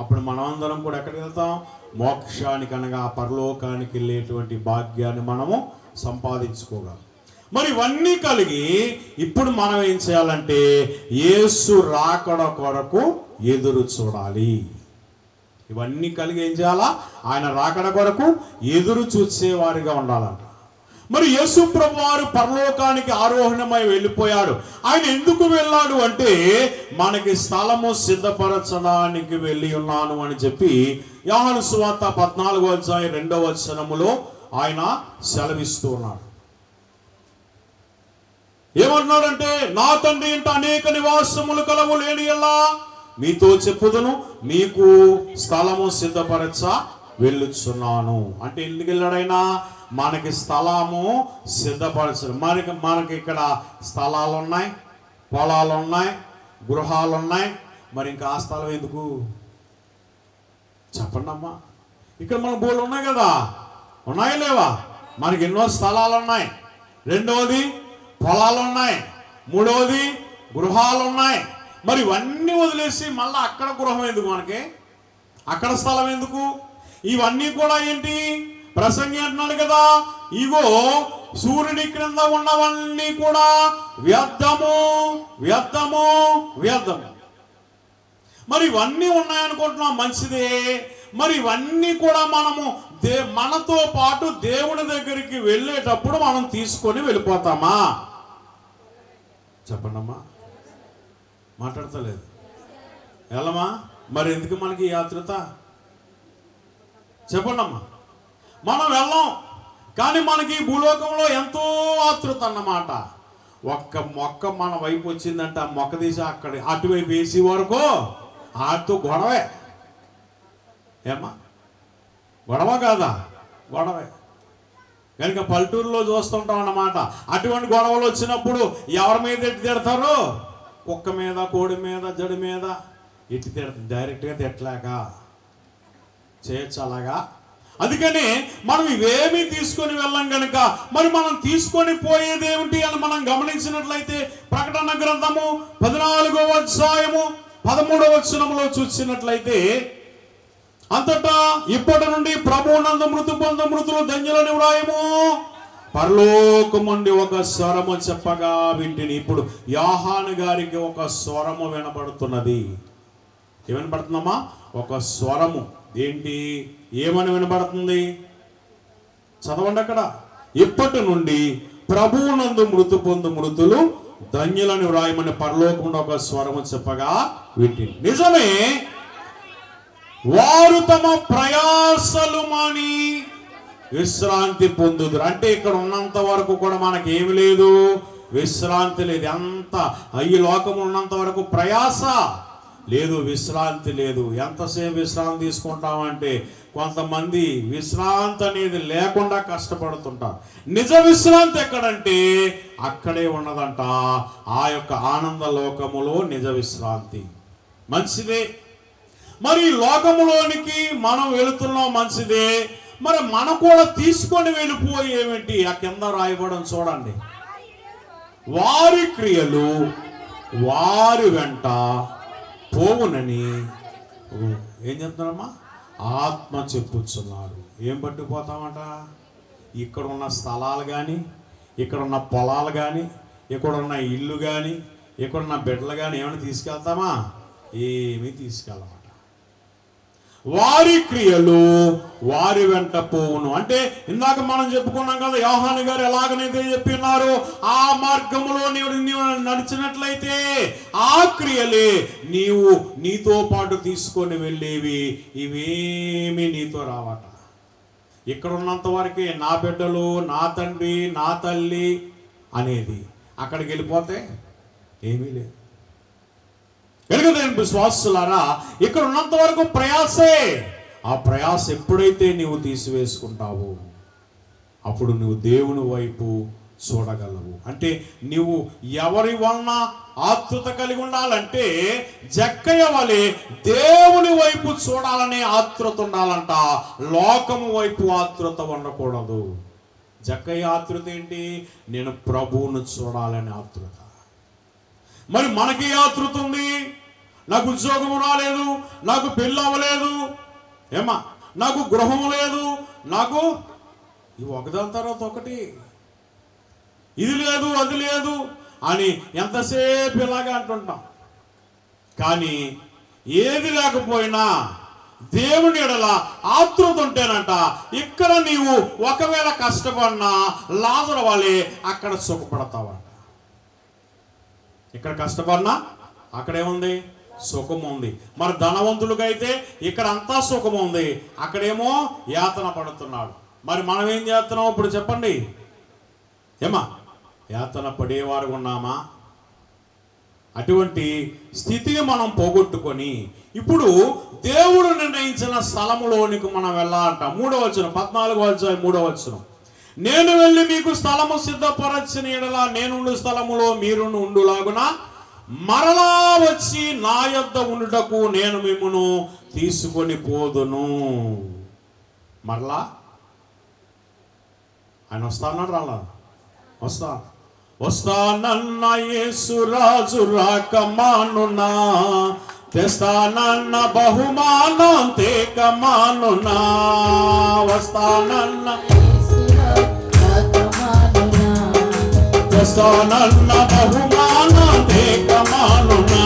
అప్పుడు మనమందరం కూడా ఎక్కడికి వెళ్తాం? మోక్షానికి అనగా పరలోకానికి వెళ్ళేటువంటి భాగ్యాన్ని మనము సంపాదించుకోగలం. మరి ఇవన్నీ కలిగి ఇప్పుడు మనం ఏం చేయాలంటే యేసు రాకడ కొరకు ఎదురు చూడాలి. ఇవన్నీ కలిగి ఏం చేయాలా? ఆయన రాకడ కొరకు ఎదురు చూసేవారిగా ఉండాలంట. మరి యేసు ప్రభు వారు పరలోకానికి ఆరోహణమై వెళ్ళిపోయాడు. ఆయన ఎందుకు వెళ్ళాడు అంటే మనకి స్థలము సిద్ధపరచడానికి వెళ్ళి ఉన్నాను అని చెప్పి యోహాను సువార్త 14వ అధ్యాయం 2వ వచనములో ఆయన సెలవిస్తూ ఉన్నాడు. ఏమంటున్నాడంటే, నా తండ్రి ఇంట అనేక నివాసములు కలవు, లేని ఎల్లా మీతో చెప్పుదును, మీకు స్థలము సిద్ధపరచ వెళ్ళుచున్నాను. అంటే ఎందుకు వెళ్ళాడైనా? మనకి స్థలము సిద్ధపరచరు. మనకి ఇక్కడ స్థలాలు ఉన్నాయి, పొలాలు ఉన్నాయి, గృహాలు ఉన్నాయి. మరి ఇంకా ఆ స్థలం ఎందుకు చెప్పండి అమ్మా? ఇక్కడ మన బోర్లు ఉన్నాయి కదా, ఉన్నాయా లేవా? మనకి ఎన్నో స్థలాలు ఉన్నాయి. రెండవది పొలాలు ఉన్నాయి. మూడవది గృహాలు ఉన్నాయి. మరి ఇవన్నీ వదిలేసి మళ్ళీ అక్కడ గృహం ఎందుకు? మనకి అక్కడ స్థలం ఎందుకు? ఇవన్నీ కూడా ఏంటి? ప్రసంగి అంటున్నాడు కదా, ఇగో సూర్యుడి క్రింద ఉన్నవన్నీ కూడా వ్యర్థము, వ్యర్థము, వ్యర్థము. మరి ఇవన్నీ ఉన్నాయనుకుంటున్నాం, మంచిదే. మరి ఇవన్నీ కూడా మనము మనతో పాటు దేవుని దగ్గరికి వెళ్ళేటప్పుడు మనం తీసుకొని వెళ్ళిపోతామా? చెప్పండమ్మా, మాట్లాడతలేదు. వెళ్ళమా? మరి ఎందుకు మనకి యాత్రత? చెప్పండమ్మా. మనం వెళ్ళాం, కానీ మనకి భూలోకంలో ఎంతో ఆతృత అన్నమాట. ఒక్క మొక్క మన వైపు వచ్చిందంటే ఆ మొక్క తీసి అక్కడ అటువైపు వేసి వరకు ఆడితో గొడవే. ఏమ్మా, గొడవ కాదా? గొడవే. కనుక పల్లెటూరులో చూస్తుంటాం అన్నమాట. అటువంటి గొడవలు వచ్చినప్పుడు ఎవరి మీద ఎట్టి తిడతారు? కుక్క మీద, కోడి మీద, జడి మీద ఎట్టి తిడతారు. డైరెక్ట్గా తిట్టలేక చేయొచ్చు అలాగా. అందుకని మనం ఇవేమీ తీసుకొని వెళ్ళాం కనుక మరి మనం తీసుకొని పోయేది ఏమిటి అని మనం గమనించినట్లయితే ప్రకటన గ్రంథము 14వ అధ్యాయము 13వ వచనములో చూసినట్లయితే, అంతటా ఇప్పటి నుండి ప్రభువునందు మృతి పొందు మృతులు ధన్యులని వ్రాయము, పరలోకముండి ఒక స్వరము చెప్పగా వింటిని. ఇప్పుడు యోహాను గారికి ఒక స్వరము వినబడుతున్నది. ఏమని పడుతుందమ్మా? ఒక స్వరము. ఏంటి? ఏమని వినబడుతుంది? చదవండి అక్కడ. ఇప్పటి నుండి ప్రభువునందు మృతి పొందు మృతులు ధన్యులని వ్రాయమని పరలోకముండి ఒక స్వరము చెప్పగా వింటిని. నిజమే, వారు తమ ప్రయాసలు మాని విశ్రాంతి పొందుదురు. అంటే ఇక్కడ ఉన్నంత వరకు కూడా మనకి ఏమి లేదు, విశ్రాంతి లేదు. ఎంత ఈ లోకం ఉన్నంత వరకు ప్రయాస లేదు, విశ్రాంతి లేదు. ఎంతసేపు విశ్రాంతి తీసుకుంటామంటే కొంతమంది విశ్రాంతి అనేది లేకుండా కష్టపడుతుంటారు. నిజ విశ్రాంతి ఎక్కడంటే అక్కడే ఉన్నదంట, ఆ యొక్క ఆనంద లోకములో నిజ విశ్రాంతి. మంచిదే. మరి లోకములోనికి మనం వెళుతున్నాం, మంచిదే. మరి మనం కూడా తీసుకొని వెళ్ళిపోయేమిటి? ఆ కింద రాయబడం చూడండి. వారి క్రియలు వారి వెంట పోవునని ఏం చెప్తున్నారమ్మా? ఆత్మ చెప్పుచున్నారు. ఏం పట్టుకుపోతామంట? ఇక్కడ ఉన్న స్థలాలు కానీ, ఇక్కడ ఉన్న పొలాలు కానీ, ఇక్కడ ఉన్న ఇల్లు కానీ, ఇక్కడ ఉన్న బిడ్డలు కానీ ఏమైనా తీసుకెళ్తామా? ఏమీ తీసుకెళ్ళమాట. వారి క్రియలు వారి వెంట పోవును. అంటే ఇందాక మనం చెప్పుకున్నాం కదా, యోహాను గారు ఎలాగనైతే చెప్పినారో ఆ మార్గములో నీవు నడిచినట్లయితే ఆ క్రియలే నీతో పాటు తీసుకొని వెళ్ళేవి, ఇవేమి నీతో రావట. ఇక్కడ ఉన్నంత వరకే నా బిడ్డలు, నా తండ్రి, నా తల్లి అనేది. అక్కడికి వెళ్ళిపోతే ఏమీ లేదు. ఎలుగుదేని విశ్వాసులారా, ఇక్కడ ఉన్నంత వరకు ప్రయాసే. ఆ ప్రయాస ఎప్పుడైతే నీవు తీసివేసుకుంటావో అప్పుడు నువ్వు దేవుని వైపు చూడగలవు. అంటే నీవు ఎవరి వలన ఆతృత కలిగి ఉండాలంటే జక్కయ్య వలె దేవుని వైపు చూడాలనే ఆతృత ఉండాలంట. లోకము వైపు ఆతృత ఉండకూడదు. జక్కయ్య ఆతృత ఏంటి? నేను ప్రభువును చూడాలనే ఆతృత. మరి మనకి ఆతృత ఉంది. నాకు ఉద్యోగం రాలేదు, నాకు పెళ్ళి అవ్వలేదు, ఏమా నాకు గృహం లేదు, నాకు ఇవి ఒకదాని తర్వాత ఒకటి, ఇది లేదు అది లేదు అని ఎంతసేపు ఇలాగా అంటుంటాం. కానీ ఏది లేకపోయినా దేవుని ఎడల ఆతృత ఉంటేనంట ఇక్కడ నీవు ఒకవేళ కష్టపడినా లాజరు వలె అక్కడ సుఖపడతావంట. ఇక్కడ కష్టపడినా అక్కడేముంది? సుఖం ఉంది. మరి ధనవంతుడికైతే ఇక్కడ అంతా సుఖం ఉంది, అక్కడేమో యాతన పడుతున్నాడు. మరి మనం ఏం చేస్తున్నాం ఇప్పుడు చెప్పండి? ఏమా యాతన పడేవారు ఉన్నామా? అటువంటి స్థితిని మనం పోగొట్టుకొని ఇప్పుడు దేవుడు నిర్ణయించిన స్థలములోనికి మనం వెళ్ళాలంట. 3వ వచనం, 14వ అధ్యాయం 3వ వచనం. నేను వెళ్ళి మీకు స్థలము సిద్ధపరచిన ఎడల నేనుండు స్థలములో మీరు ఉండులాగున మరలా వచ్చి నా యొద్ద ఉండుటకు నేను మిమ్మును తీసుకొని పోదును. మరలా ఆయన వస్తానన్నాడు. రాలా? వస్తానన్న యేసు రాజు రాకమానునా, తెస్తానన్న బహుమానం తేకమానునా. వస్తానన్న తెస్తానన్న బహుమానం తేకమానునా.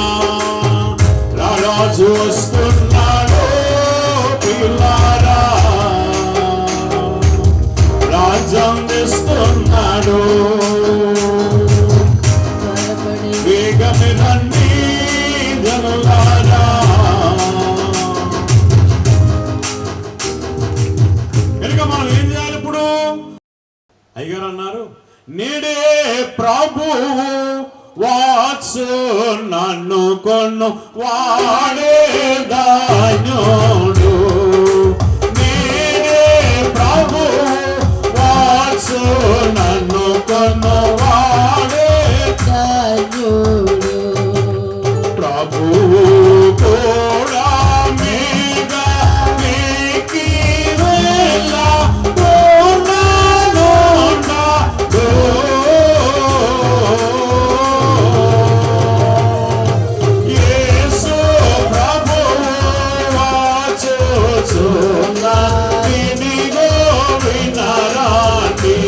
రాజు వస్తున్నాడు పిల్లారా, రాజ్యం తెస్తున్నాడు. వేగమే రండి జనులారా. కనుక మనం ఏం చేయాలి ఇప్పుడు? అయ్యగారు అన్నారు, నేడే ప్రభు వాచు నన్ను కొను వాడే ధాన్యుడు. నేడే ప్రభు వాచు నన్ను కొను వాడే ధాన్యుడు. ప్రభువు కూడా మీద నీకి వేళ యేసు ప్రభువు వాచుచున్న వినిగో వినరాని.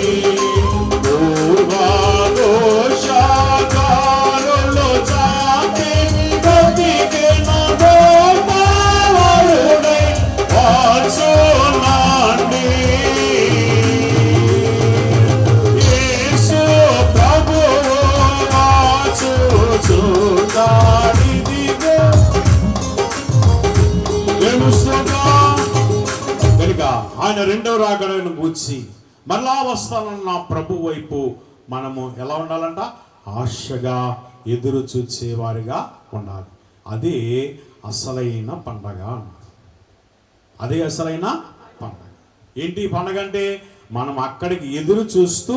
పూర్వదోషకారులు చాటి బ్రతికిన గోపాలుడై వాచున్నాండి. యేసు ప్రభువు వాచుచున్నాడిదిగో. కనుక ఆయన రెండవ రాకడను గూర్చి మరలా వస్తానన్న ప్రభు వైపు మనము ఎలా ఉండాలంట? ఆశగా ఎదురు చూచేవారిగా ఉండాలి. అదే అసలైన పండగ అన్నారు. అదే అసలైన పండగ. ఏంటి పండగ అంటే? మనం అక్కడికి ఎదురు చూస్తూ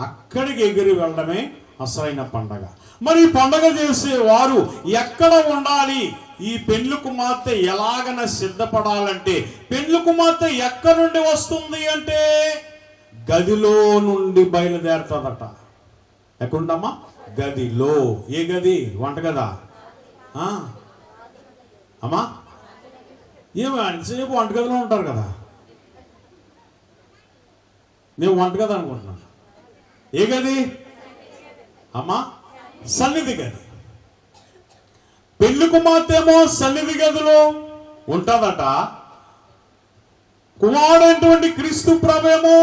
అక్కడికి ఎగిరి వెళ్ళడమే అసలైన పండగ. మరి ఈ పండగ చేసే వారు ఎక్కడ ఉండాలి? ఈ పెండ్లి కుమార్తె ఎలాగన సిద్ధపడాలంటే పెండ్లి కుమార్తె ఎక్కడి నుండి వస్తుంది అంటే గదిలో నుండి బయలుదేరుతుందట. ఎక్కడుందమ్మా? గదిలో. ఏ గది? వంట కదా అమ్మా? ఏమి అంతసేపు వంటగదిలో ఉంటారు కదా. మేము వంటగది అనుకుంటున్నాం. ఏ గది అమ్మా? సన్నిధి గది. పెళ్లి కుమార్తె ఏమో సన్నిధి గదిలో ఉంటుందట. కుమారుడైనటువంటి క్రీస్తు ప్రభువేమో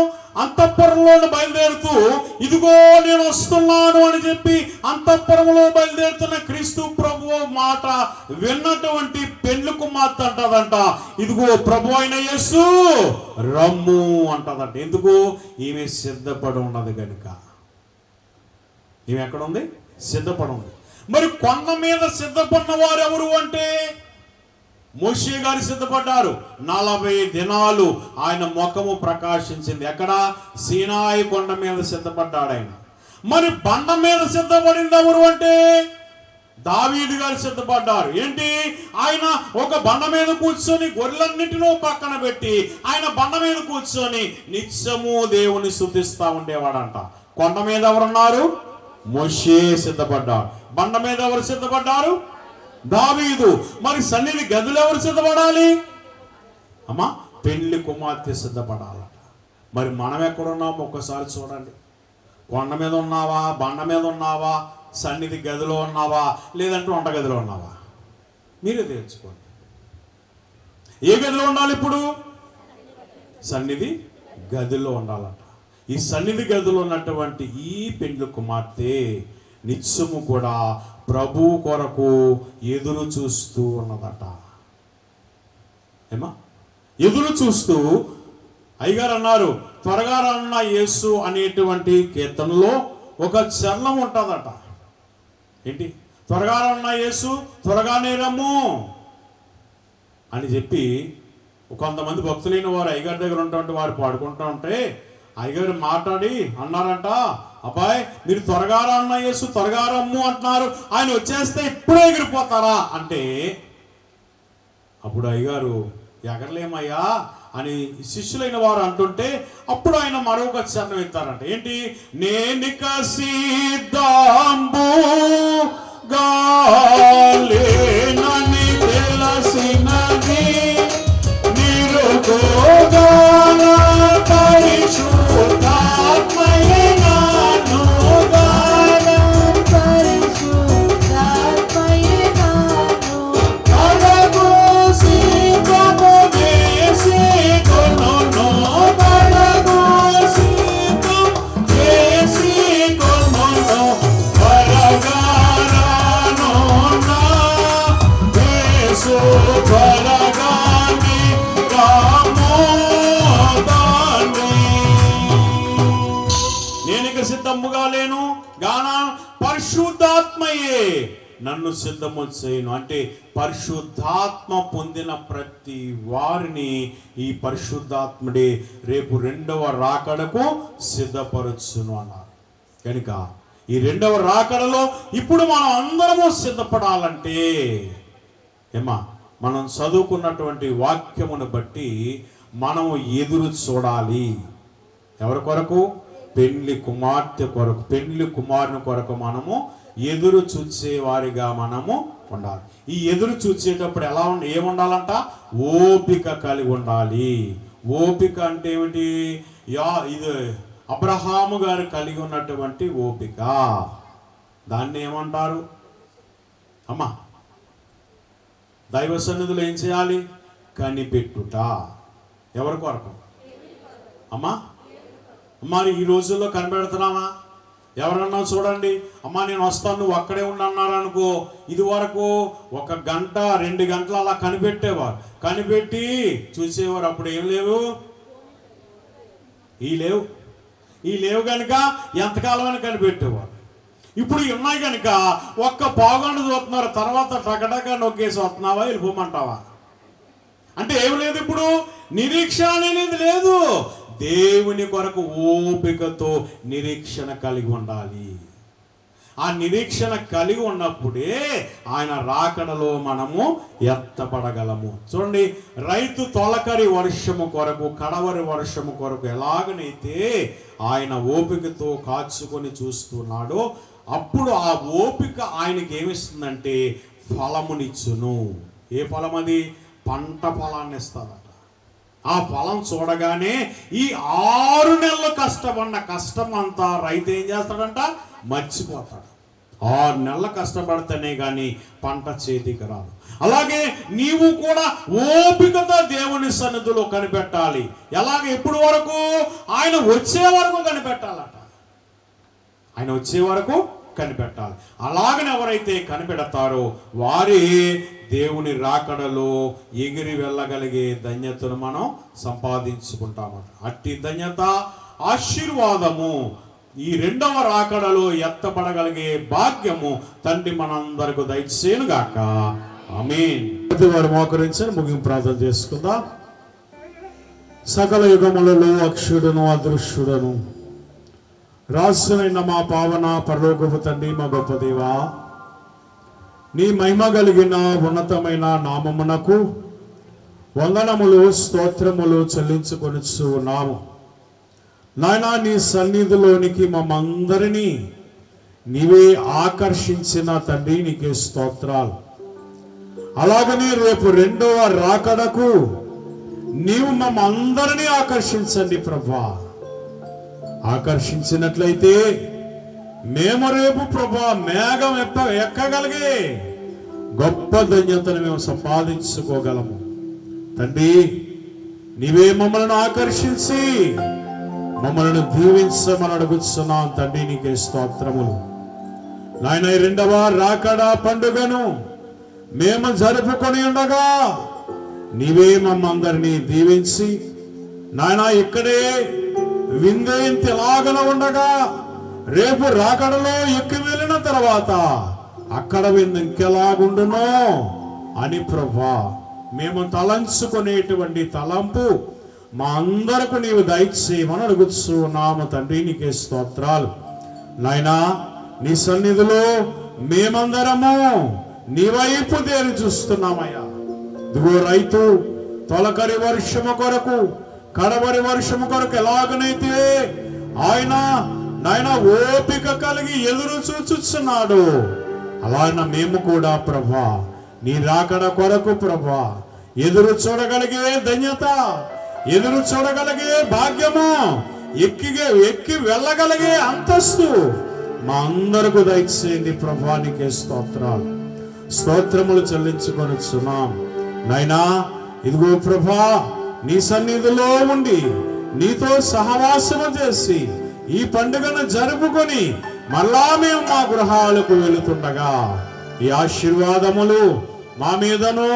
అంతఃపురంలో బయలుదేరుతూ ఇదిగో నేను వస్తున్నాను అని చెప్పి అంతఃపురంలో బయలుదేరుతున్న క్రీస్తు ప్రభువు మాట విన్నటువంటి పెండ్లి కుమార్తె అంటదంట, ఇదిగో ప్రభు అయిన యేసు రమ్ము అంటదంట. ఎందుకు? ఈమె సిద్ధపడి ఉన్నది కనుక. ఈమె ఎక్కడ ఉంది? సిద్ధపడి ఉంది. మరి కొండ మీద సిద్ధపడిన వారు ఎవరు అంటే మోషే గారు సిద్ధపడ్డారు. 40 దినాలు ఆయన ముఖము ప్రకాశించింది. ఎక్కడ? సీనాయి కొండ మీద సిద్ధపడ్డాడు ఆయన. మరి బండ మీద సిద్ధపడింది ఎవరు అంటే దావీదు గారు సిద్ధపడ్డారు. ఏంటి? ఆయన ఒక బండ మీద కూర్చొని గొర్రెలన్నిటినో పక్కన పెట్టి ఆయన బండ మీద కూర్చొని నిత్యము దేవుని స్తుతిస్తా ఉండేవాడంట. కొండ మీద ఎవరున్నారు? మోషే సిద్ధపడ్డారు. బండ మీద ఎవరు సిద్ధపడ్డారు? దావీదు. మరి సన్నిధి గదులు ఎవరు సిద్ధపడాలి? అమ్మా, పెళ్లి కుమార్తె సిద్ధపడాలట. మరి మనం ఎక్కడున్నాము ఒక్కసారి చూడండి. కొండ మీద ఉన్నావా? బండ మీద ఉన్నావా? సన్నిధి గదిలో ఉన్నావా? లేదంటే వంట గదిలో ఉన్నావా? మీరే తెలుసుకోండి. ఏ గదిలో ఉండాలి ఇప్పుడు? సన్నిధి గదిలో ఉండాలట. ఈ సన్నిధి గదిలో ఉన్నటువంటి ఈ పెండ్లి కుమార్తె నిత్యము కూడా ప్రభు కొరకు ఎదురు చూస్తూ ఉన్నదట. ఏమా? ఎదురు చూస్తూ అయ్యగారు అన్నారు, త్వరగా రన్న యేసు అనేటువంటి కీర్తనలో ఒక చరణం ఉంటుందట. ఏంటి? త్వరగా రన్న యేసు, త్వరగానే రమ్ము అని చెప్పి కొంతమంది భక్తులైన వారు అయ్యగారి దగ్గర ఉన్నటువంటి వారు పాడుకుంటూ ఉంటే అయ్యగారు మాట్లాడి అన్నారంట, అబ్బాయి మీరు త్వరగా రన్న యేసు, త్వరగా రమ్ము అంటున్నారు, ఆయన వచ్చేస్తే ఇప్పుడే ఎగిరిపోతారా అంటే అప్పుడు అయ్యగారు ఎగరలేమయ్యా అని శిష్యులైన వారు అంటుంటే అప్పుడు ఆయన మరొక చరణం ఎత్తారంట. ఏంటి? నేనిక సిద్ధాంబుగా లేనని తెలిసినది నిరుగోగాన పరిశుద్ధాత్మయే నాను గాన పరిశుద్ధాత్మయే నాను కడగు సీతము వేసి కొనును కడగు సీతము వేసి కొనును త్వరగాను నా యేసు త్వరగాని రాము తండ్రి. నేనిక సిద్ధముగా లేను గాన పరిశుద్ధాత్మయే నన్ను సిద్ధము చేయను అంటే పరిశుద్ధాత్మ పొందిన ప్రతి వారిని ఈ పరిశుద్ధాత్ముడే రేపు రెండవ రాకడకు సిద్ధపరచును అన్నారు. కనుక ఈ రెండవ రాకడలో ఇప్పుడు మనం అందరము సిద్ధపడాలంటే ఏమా మనం చదువుకున్నటువంటి వాక్యమును బట్టి మనము ఎదురు చూడాలి. ఎవరి కొరకు? పెళ్లి కుమార్తె కొరకు, పెళ్లి కుమారుని కొరకు మనము ఎదురు చూసే వారిగా మనము ఉండాలి. ఈ ఎదురు చూసేటప్పుడు ఎలా ఏముండాలంట? ఓపిక కలిగి ఉండాలి. ఓపిక అంటే ఏమిటి? ఇది అబ్రహాము గారు కలిగి ఉన్నటువంటి ఓపిక. దాన్ని ఏమంటారు? అమ్మా, దైవ సన్నిధిలో ఏం చేయాలి? కనిపెట్టుట. ఎవరి కొరకు? అమ్మా, మరి ఈ రోజుల్లో కనిపెడుతున్నామా? ఎవరన్నా చూడండి, అమ్మా నేను వస్తాను నువ్వు అక్కడే ఉండన్నారు అనుకో, ఇది వరకు 1 గంట 2 గంటలు అలా కనిపెట్టేవారు, కనిపెట్టి చూసేవారు. అప్పుడు ఏం లేవు, ఈ లేవు కనుక ఎంతకాలం అని కనిపెట్టేవారు. ఇప్పుడు ఉన్నాయి కనుక 1 పావుగంట చూస్తున్నారు, తర్వాత టకటక నొక్కేసి వస్తున్నావా వెళ్ళిపోమంటావా అంటే ఏం లేదు. ఇప్పుడు నిరీక్షణ అనేది లేదు. దేవుని కొరకు ఓపికతో నిరీక్షణ కలిగి ఉండాలి. ఆ నిరీక్షణ కలిగి ఉన్నప్పుడే ఆయన రాకడలో మనము ఎత్తపడగలము. చూడండి, రైతు తొలకరి వర్షము కొరకు, కడవరి వర్షము కొరకు ఎలాగనైతే ఆయన ఓపికతో కాచుకొని చూస్తున్నాడో అప్పుడు ఆ ఓపిక ఆయనకి ఏమిస్తుందంటే ఫలమునిచ్చును. ఏ ఫలం అది? పంట ఫలాన్ని ఇస్తుందట. ఆ ఫలం చూడగానే ఈ 6 నెలలు కష్టపడిన కష్టం అంతా రైతు ఏం చేస్తాడంట? మర్చిపోతాడు. 6 నెలలు కష్టపడితేనే కానీ పంట చేతికి రాదు. అలాగే నీవు కూడా ఓపికతో దేవుని సన్నిధిలో కనిపెట్టాలి. ఎలాగ? ఎప్పుడు వరకు? ఆయన వచ్చే వరకు కనిపెట్టాలట. ఆయన వచ్చే వరకు కనిపెట్టాలి. అలాగని ఎవరైతే కనిపెడతారో వారి దేవుని రాకడలో ఎగిరి వెళ్ళగలిగే ధన్యతను మనం సంపాదించుకుంటామట. అట్టి ధన్యత, ఆశీర్వాదము ఈ రెండవ రాకడలో ఎత్తబడగలిగే భాగ్యము తండ్రి మనందరికి దయచేయునుగాక. ఆమేన్. వారు మోకరించని ముగింపు ప్రార్థన చేసుకుందాం. సకల యుగములలో అక్షుడను అదృశ్యుడను రాజునైన మా పావన పరలోకపు తండ్రి, మా గొప్ప దేవా, నీ మహిమ కలిగిన ఉన్నతమైన నామమునకు వందనములు స్తోత్రములు చెల్లించుకొనుచు ఉన్నాము. నాయనా, నీ సన్నిధిలోనికి మమ్మందరినీ నీవే ఆకర్షించిన తండ్రి, నీకే స్తోత్రాలు. అలాగనే రేపు రెండవ రాకడకు నీవు మమ్మందరినీ ఆకర్షించండి ప్రభా. ఆకర్షించినట్లయితే మేము రేపు ప్రభా మేఘం ఎక్కగలిగే గొప్ప ధన్యతను మేము సంపాదించుకోగలము. తండ్రి, నీవే మమ్మల్ని ఆకర్షించి మమ్మల్ని దీవించమని అడుగుతున్నాం తండ్రి, నీకే స్తోత్రములు. నాయన, ఈ రెండవ రాకడ పండుగను మేము జరుపుకొని ఉండగా నీవే మమ్మందరినీ దీవించి నాయన ఇక్కడే విందేంతిలాగన ఉండగా రేపు రాకడలో ఎక్కి వెళ్ళిన తర్వాత అక్కడ విందు ఇంకెలాగుండునో అని ప్రభా మేము తలంచుకునేటువంటి తలంపు మా అందరకు నీవు దయచేయమని అడుగుతున్నాము తండ్రి, నీకే స్తోత్రాలు. నాయనా, నీ సన్నిధిలో మేమందరము నీ వైపు తేరి చూస్తున్నామయ్యా. ఇదిగో రైతు తొలకరి వర్షము కొరకు కడవరి వర్షము కొరకు ఎలాగనైతే ఆయన నాయన ఓపిక కలిగి ఎదురు చూచుచున్నాడు, అలాగ మేము కూడా ప్రభా నీ రాకడ కొరకు ప్రభా ఎదురు ధన్యత, ఎదురు చూడగలిగే భాగ్యము, ఎక్కి వెళ్ళగలిగే అంతస్తు మా అందరకు దయచేయండి ప్రభా. నీకే స్తోత్రాలు, స్తోత్రములు చెల్లించుకొనుచున్నాం. నైనా, ఇదిగో ప్రభా నీ సన్నిధిలో ఉండి నీతో సహవాసము చేసి ఈ పండుగను జరుపుకొని మళ్ళా మేము మా గృహాలకు వెళుతుండగా ఈ ఆశీర్వాదములు మా మీదను,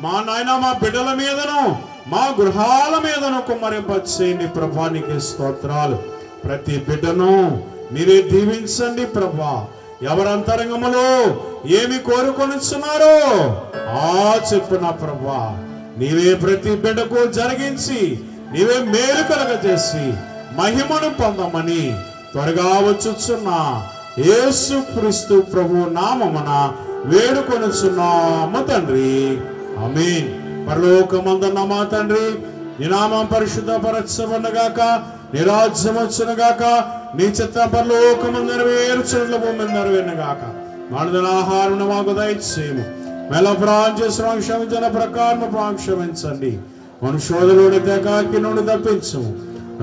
మా నాయన మా బిడ్డల మీదను, మా గృహాల మీదను కుమ్మరింపచేయండి ప్రభా. నీకే స్తోత్రాలు. ప్రతి బిడ్డను మీరే దీవించండి ప్రభా. ఎవరంతరంగములో ఏమి కోరుకొనిచున్నారో ఆ చెప్పున ప్రభా నీవే ప్రతి బిడ్డకు జరిగించి నీవే మేలు కలగజేసి మహిమను పొందమని త్వరగా వచ్చుచున్న యేసు క్రీస్తు ప్రభు నామమున వేడుకొనుచున్నాము తండ్రి. ఆమేన్. పరలోకమందున్న మా తండ్రి, నీ నామం పరిశుద్ధపరచబడునుగాక, నీ రాజ్యం వచ్చునుగాక, నీ చిత్తం పరలోకమందు నెరవేర్చుట భూమి మీద నెరవేరునుగాక. మానవుల ఆహారమును మాకు దయచేయము. మెల్లప్రాణం చేసిన క్షమించిన ప్రకారం క్షమించండి. మనుషోధులోని తెగాకి నుండి తప్పించము.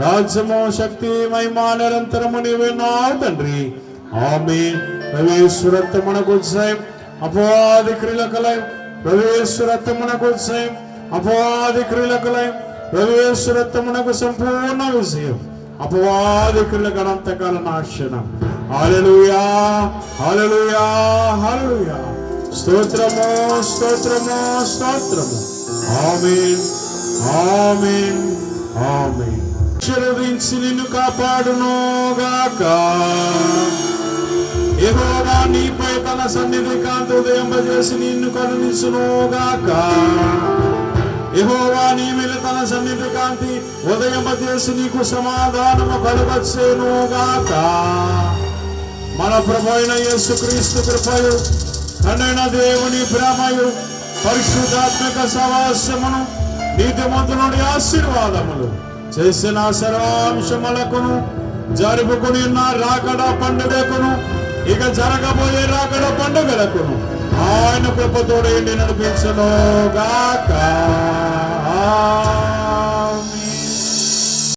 రాజ్యము శక్తి మహిమ నిరంతరము నీవే నా తండ్రి. ఆమేన్. రవేశ్వరత్వమునకు జయం, అపవాది క్రియలకు లయం. రవేశ్వరత్వమునకు జయం, అపవాది క్రియలకు లయం. రవేశ్వరత్వమునకు సంపూర్ణ విజయం, అపవాది క్రియలకు అనంతకాల నాశనం. హల్లెలూయా, హల్లెలూయా, హల్లెలూయా. స్తోత్రము, స్తోత్రము, స్తోత్రము. ఆమేన్, ఆమేన్, ఆమేన్. ఆశీర్వదించి నిన్ను కాపాడును గాక. యెహోవా నీపై తన సన్నిధి కాంతి ఉదయింపజేసి నిన్ను కరుణించును గాక. యెహోవా నీ మీద తన సన్నిధి కాంతి ఉదయింపజేసి నీకు సమాధానము కలుగచేయును గాక. మన ప్రభువైన యేసుక్రీస్తు కృపయు, తండ్రైన దేవుని ప్రేమయు, పరిశుద్ధాత్మక సహవాసమును, నీతిమంతుని ఆశీర్వాదములు చేసిన సర్వాంశములకును, జరుపుకుని ఉన్న రాకడ పండుగకును, ఇక జరగబోయే రాకడ పండుగలకును ఆయన కృపతోడే నడిపించును గాక.